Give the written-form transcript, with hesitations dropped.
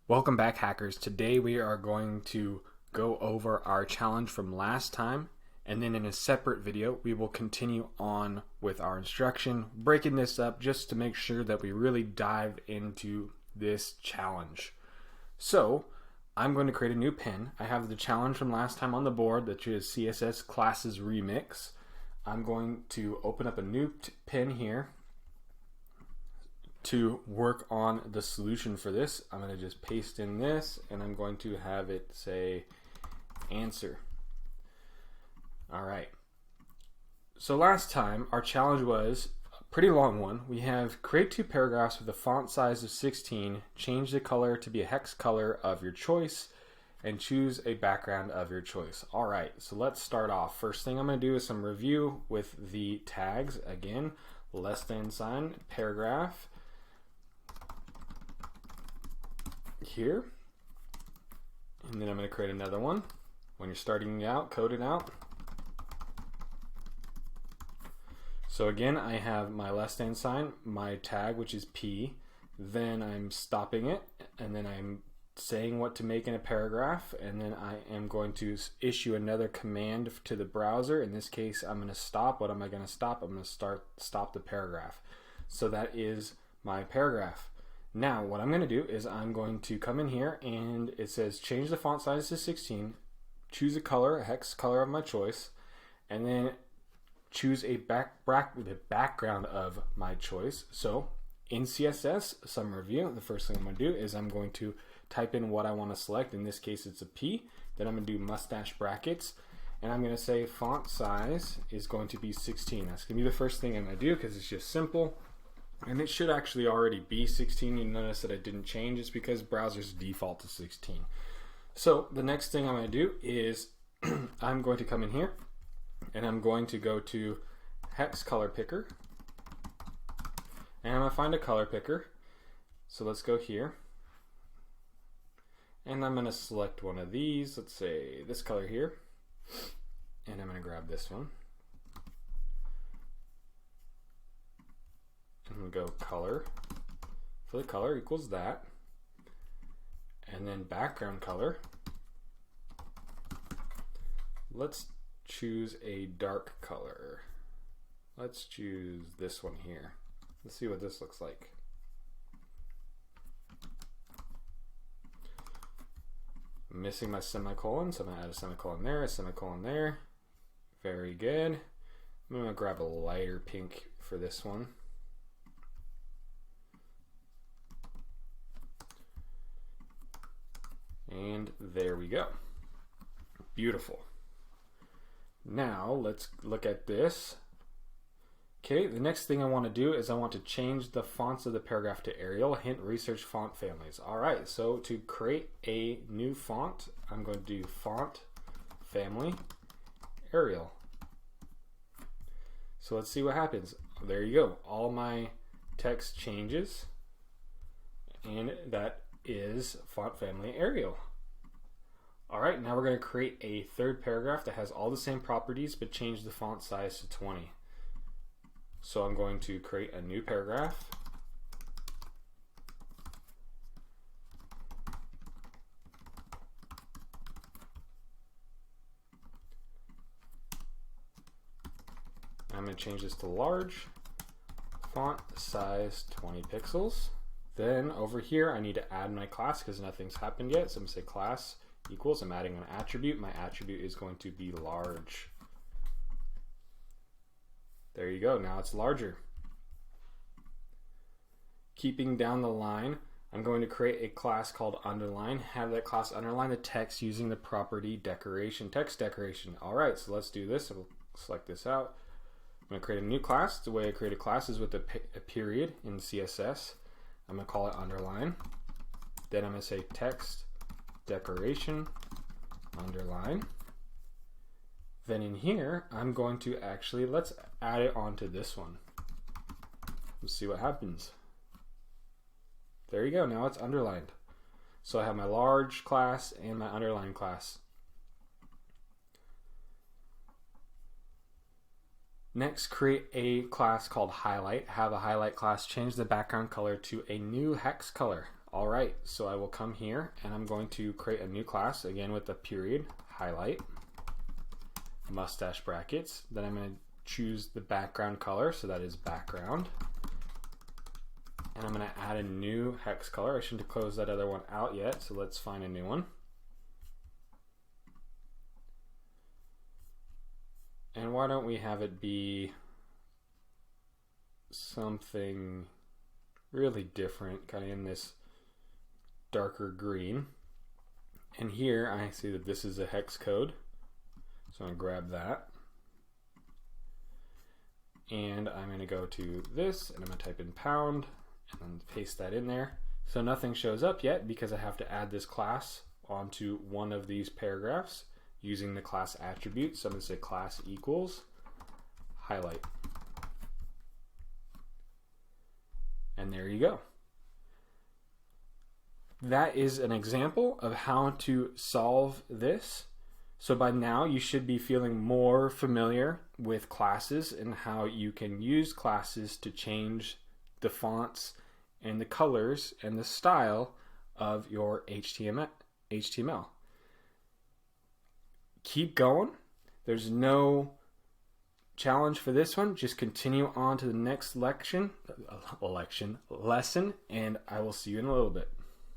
Welcome back, hackers. Today we are going to go over our challenge from last time, and then in a separate video we will continue on with our instruction, breaking this up just to make sure that we really dive into this challenge. So I'm going to create a new pin. I have the challenge from last time on the board, that is CSS Classes Remix. I'm going to open up a new pin here to work on the solution for this. I'm going to just paste in this, and I'm going to have it say answer. All right. So last time our challenge was a pretty long one. We have create two paragraphs with a font size of 16, change the color to be a hex color of your choice, and choose a background of your choice. All right, so let's start off. First thing I'm going to do is some review with the tags. Again, less than sign, paragraph, here, and then I'm going to create another one. When you're starting out, code it out. So again, I have my less than sign, my tag, which is P, then I'm stopping it, and then I'm saying what to make in a paragraph, and then I am going to issue another command to the browser. In this case, I'm going to stop. What am I going to stop? I'm going to stop the paragraph. So that is my paragraph. Now what I'm going to do is I'm going to come in here, and it says change the font size to 16, choose a color, a hex color of my choice, and then choose a background of my choice. So in CSS, some review, the first thing I'm going to do is I'm going to type in what I want to select. In this case it's a P. Then I'm going to do mustache brackets, and I'm going to say font size is going to be 16. That's going to be the first thing I'm going to do because it's just simple. And it should actually already be 16. You notice that I didn't change. It's because browsers default to 16. So the next thing I'm going to do is I'm going to come in here, and I'm going to go to hex color picker, and I'm going to find a color picker. So let's go here, and I'm going to select one of these. Let's say this color here, and I'm going to grab this one. I'm going to go color, for the color equals that, and then background color. Let's choose a dark color. Let's choose this one here. Let's see what this looks like. I'm missing my semicolon, so I'm going to add a semicolon there, a semicolon there. Very good. I'm going to grab a lighter pink for this one. And there we go. Beautiful. Now let's look at this. Okay, the next thing I want to do is I want to change the fonts of the paragraph to Arial. Hint, research font families. All right, so to create a new font, I'm going to do font family Arial. So let's see what happens. There you go. All my text changes, and that is font family Arial. All right, now we're going to create a third paragraph that has all the same properties but change the font size to 20. So I'm going to create a new paragraph. I'm going to change this to large, font size 20 pixels. Then over here I need to add my class because nothing's happened yet. So I'm going to say class equals, I'm adding an attribute. My attribute is going to be large. There you go, now it's larger. Keeping down the line, I'm going to create a class called Underline. Have that class underline the text using the property decoration, text decoration. All right, so let's do this. I'll select this out. I'm going to create a new class. The way I create a class is with a period in CSS. I'm going to call it Underline. Then I'm going to say text decoration underline. Then in here I'm going to actually, let's add it onto this one. Let's see what happens. There you go, now it's underlined. So I have my large class and my underline class. Next, create a class called highlight. Have a highlight class change the background color to a new hex color. All right, so I will come here and I'm going to create a new class, again with the period, highlight, mustache brackets. Then I'm going to choose the background color, so that is background. And I'm going to add a new hex color. I shouldn't have closed that other one out yet, so let's find a new one. And why don't we have it be something really different, kind of in this darker green. And here I see that this is a hex code, so I'm going to grab that. And I'm going to go to this, and I'm going to type in pound, and then paste that in there. So nothing shows up yet because I have to add this class onto one of these paragraphs using the class attribute. So I'm going to say class equals highlight. And there you go. That is an example of how to solve this. So by now you should be feeling more familiar with classes and how you can use classes to change the fonts and the colors and the style of your HTML. Keep going. There's no challenge for this one. Just continue on to the next lesson, and I will see you in a little bit.